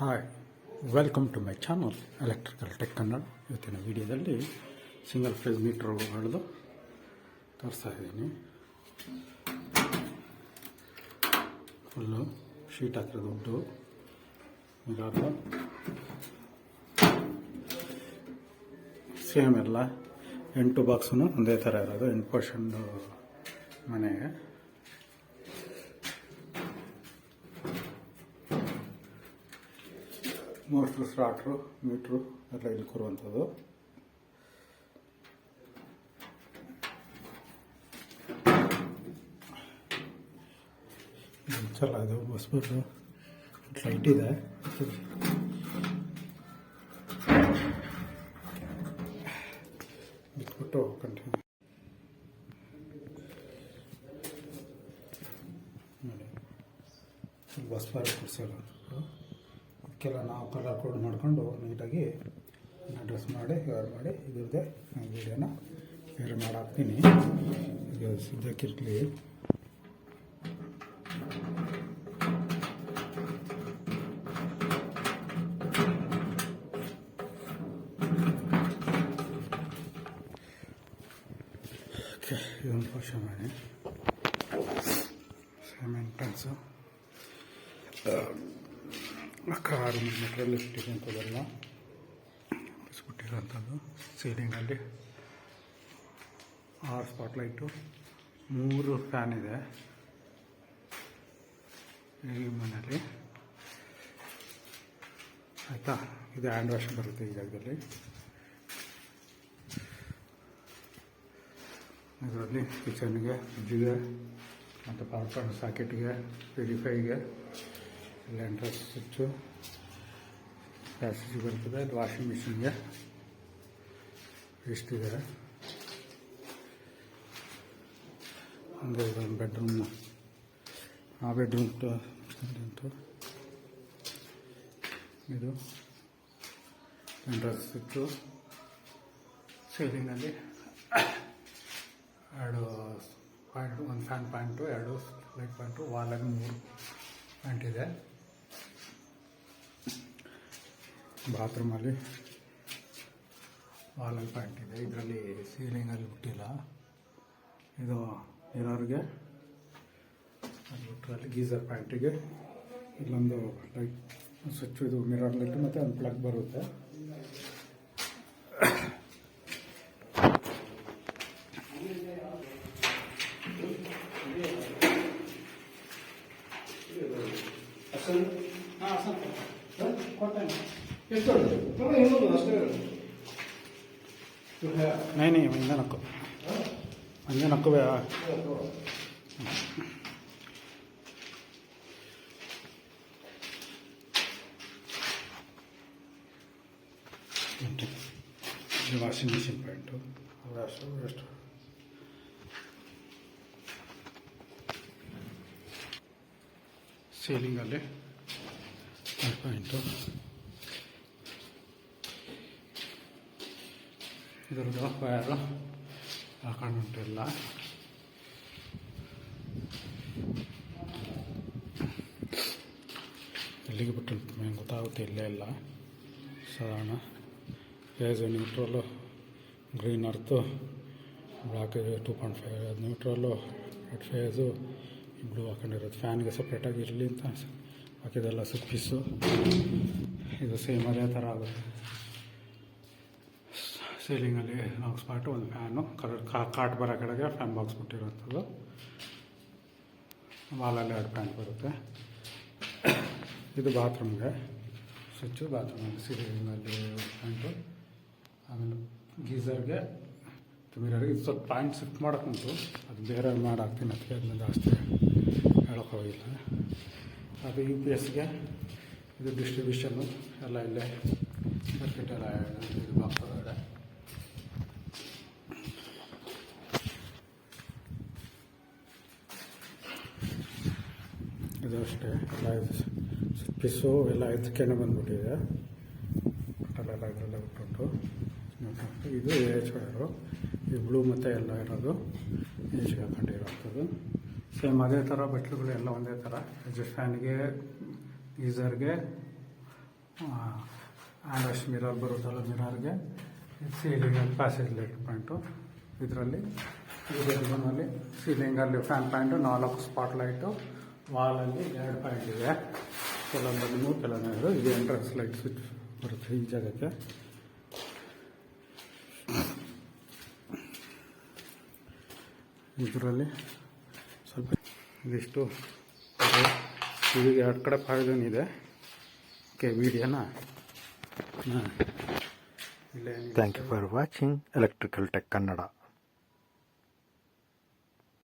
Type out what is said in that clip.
Hi, welcome to my channel electrical tech Kannada. ಇವತ್ತಿನ ವಿಡಿಯೋದಲ್ಲಿ single phase ಮೀಟರ್ಗಳದ್ದು ತೋರಿಸ್ತಾ ಇದ್ದೀನಿ. ಫುಲ್ಲು ಶೀಟ್ ಹಾಕಿರೋದು ಉಂಟು ಮಿರರ್ ಸೇಮ್ ಎಲ್ಲ 8 ಬಾಕ್ಸೂ ಒಂದೇ ಥರ ಇರೋದು 8% ಮನೆಗೆ. ಮೋಟ್ರು, ಸ್ಟಾರ್ಟ್ರು, ಮೀಟ್ರು ಎಲ್ಲ ಇಲ್ಲಿ ಕೊಡುವಂಥದ್ದು. ಚಲ ಇದು ಬಸ್ಬರ್ದು ಲೈಟ್ ಇದೆ. ಬಿಟ್ಬಿಟ್ಟು ಕಂಟಿನ್ಯೂ ನೋಡಿ. ಬಸ್ ಬಾರ್ ಕೊಡಿಸಲ್ಲ, ಅದಕ್ಕೆಲ್ಲ ನಾವು ಕಲರ್ ಕೋಡ್ ಮಾಡಿಕೊಂಡು ನೀಟಾಗಿ ಡ್ರೆಸ್ ಮಾಡಿ ಕವರ್ ಮಾಡಿ ಇದ್ರದ್ದೇ ವೀಡಿಯೋನ ಬೇರೆ ಮಾಡಾಕ್ತೀನಿ. ಈಗ ಸದ್ಯಕ್ಕಿರಲಿ. ಓಕೆ, ಇದೊಂದು ವರ್ಷ ಮಾಡಿ ಸೇಮ್ ಎಂಟ್ರೆನ್ಸು ಕಾರು ಮೆಟ್ರಲ್ಲಿ ಇಟ್ಟಿರುವಂಥದ್ದೆಲ್ಲ ಬಿಸ್ಬಿಟ್ಟಿರೋಂಥದ್ದು. ಸೀಲಿಂಗಲ್ಲಿ 6 ಸ್ಪಾಟ್ಲೈಟು, 3 ಫ್ಯಾನ್ ಇದೆ ಈ ಮನೆಯಲ್ಲಿ, ಆಯಿತಾ. ಇದು ಹ್ಯಾಂಡ್ ವಾಶ್ ಬರುತ್ತೆ ಈ ಜಾಗದಲ್ಲಿ. ಇದರಲ್ಲಿ ಕಿಚನ್ಗೆ, ಫ್ರಿಜ್ಜಿಗೆ ಮತ್ತು ಪವರ್ ಪಾಯಿಂಟ್ ಸಾಕೆಟ್ಗೆ, ಪ್ಯೂರಿಫೈಗೆ ಎಲ್ಲ ಎಂಟ್ರೆನ್ಸ್ ಸ್ವಿಚ್ಚು, ಪ್ಯಾಸೇಜ್ ಬರ್ತದೆ. ಇದು ವಾಷಿಂಗ್ ಮಿಷಿನ್ಗೆ ಇಷ್ಟಿದೆ. ಅಂದರೆ ಇದೊಂದು ಬೆಡ್ರೂಮ್, ಆ ಬೆಡ್ರೂಮ್ ಉಂಟು. ಇದು ಎಂಟ್ರೆನ್ಸ್ ಸ್ವಿಚ್ಚು. ಸೀಲಿಂಗಲ್ಲಿ 2 point, 1 fan point, 2 light point, ವಾಲಲ್ಲಿ 3 ಪಾಯಿಂಟ್ ಇದೆ. ಬಾತ್ರೂಮಲ್ಲಿ ವಾಲಲ್ಲಿ ಪಾಯಿಂಟ್ ಇದೆ. ಇದರಲ್ಲಿ ಸೀಲಿಂಗಲ್ಲಿ ಬಿಟ್ಟಿಲ್ಲ. ಇದು ಮಿರರ್ಗೆ, ಅದು ಬಿಟ್ಟರಲ್ಲಿ ಗೀಸರ್ ಪಾಯಿಂಟಿಗೆ ಇಲ್ಲೊಂದು ಲೈಟ್ ಸ್ವಿಚ್, ಇದು ಮಿರರ್ ಲೈಟ್ ಮತ್ತು ಒಂದು ಪ್ಲಗ್ ಬರುತ್ತೆ. नहीं मंजा नक्को वाशिंग मशीन पैंट वेस्ट सीलिंग अल्ले पैंट. ಇದರದ್ದು ವಯರು ಹಾಕೊಂಡುಂಟಿಲ್ಲ. ಎಲ್ಲಿಗೆ ಬಿಟ್ಟು ಮೇನ್ ಗೊತ್ತಾಗುತ್ತೆ, ಇಲ್ಲೇ ಇಲ್ಲ. ಸಾಧಾರಣ phase neutral, green earth, black 2.5 neutral, red phase, blue ಹಾಕೊಂಡಿರೋದು. ಫ್ಯಾನ್ಗೆ ಸಪ್ರೇಟಾಗಿ ಇರಲಿ ಅಂತ ಹಾಕಿದೆಲ್ಲ ಪೀಸು. ಇದು ಸೇಮ್ ಅದೇ ಥರ ಆಗುತ್ತೆ. ಸೀಲಿಂಗಲ್ಲಿ 4 ಸ್ಪಾಟು, 1 ಫ್ಯಾನು, ಕಾಟ್ ಬರೋ ಕಡೆಗೆ ಫ್ಯಾನ್ ಬಾಕ್ಸ್ ಬಿಟ್ಟಿರೋಂಥದ್ದು. ವಾಲಲ್ಲಿ 2 ಫ್ಯಾನ್ ಬರುತ್ತೆ. ಇದು ಬಾತ್ರೂಮ್ಗೆ ಸ್ವಿಚ್ಚು. ಬಾತ್ರೂಮಲ್ಲಿ ಸೀಲಿಂಗಲ್ಲಿ ಪ್ಯಾಂಟು. ಆಮೇಲೆ ಗೀಸರ್ಗೆ, ಮಿರರ್ಗೆ ಇದು ಸ್ವಲ್ಪ ಪಾಯಿಂಟ್ ಶಿಫ್ಟ್ ಮಾಡೋಕ್ಕುಂಟು, ಅದು ಬೇರೆ ಮಾಡಾಕ್ತೀನಿ. ಅದಕ್ಕೆ ಅದನ್ನ ಜಾಸ್ತಿ ಹೇಳೋಕ್ಕೋಗಿಲ್ಲ. ಅದು UPSಗೆ, ಇದು ಡಿಸ್ಟ್ರಿಬ್ಯೂಷನ್ನು ಎಲ್ಲ ಇಲ್ಲೇ ಸರ್ಕಿಟ್ ಎಲ್ಲ ಇದು ಬಾಕ್ಸ್ ಒಳಗಡೆ. ಇದು ಅಷ್ಟೇ ಎಲ್ಲ ಪೀಸು ಎಲ್ಲ ಇದಕ್ಕೇನೆ ಬಂದ್ಬಿಟ್ಟಿದೆ. ಟೋಟಲೆಲ್ಲ ಇದರಲ್ಲೇ ಬಿಟ್ಟುಂಟು. ಇದು AH ವೈರು, ಈ ಬ್ಲೂ ಮತ್ತು ಎಲ್ಲ ಇರೋದು AHಗೆ ಹಾಕೊಂಡಿರೋಂಥದ್ದು. ಸೇಮ್ ಅದೇ ಥರ ಬಟ್ಲುಗಳು ಎಲ್ಲ ಒಂದೇ ಥರ. ಎಡ್ಜಸ್ಟ್ ಫ್ಯಾನ್ಗೆ, ಗೀಸರ್ಗೆ, ಹ್ಯಾಂಡ್ ವಾಶ್ ಮಿರರ್ ಬರುತ್ತಲ್ಲ, ಮಿರರ್ಗೆ ಸೀಲಿಂಗ್ ಪ್ಯಾಸೇಜ್ ಲೈಟ್ ಪಾಯಿಂಟು. ಇದರಲ್ಲಿ ರೂಮಲ್ಲಿ ಸೀಲಿಂಗಲ್ಲಿ ಫ್ಯಾನ್ ಪಾಯಿಂಟು, 4 ಸ್ಪಾಟ್ ಲೈಟು, ವಾಲಲ್ಲಿ 2 ಪಾಯಿಂಟ್ ಇದೆ. ಕೆಲವೊಂದಲ್ಲಿ 3, ಕೆಲವೊಂದು 2. ಇದು ಎಂಟ್ರೆನ್ಸ್ ಲೈಟ್ ಸ್ವಿಚ್ ಬರುತ್ತೆ ಈ ಜಾಗಕ್ಕೆ. ಇದರಲ್ಲಿ ಸ್ವಲ್ಪ ಇದಿಷ್ಟು ಈಗ 2 ಕಡೆ ಪಾಯ್ಸನ್ ಇದೆ. ಓಕೆ, ವಿಡಿಯೋನ Thank you for watching Electrical Tech Kannada.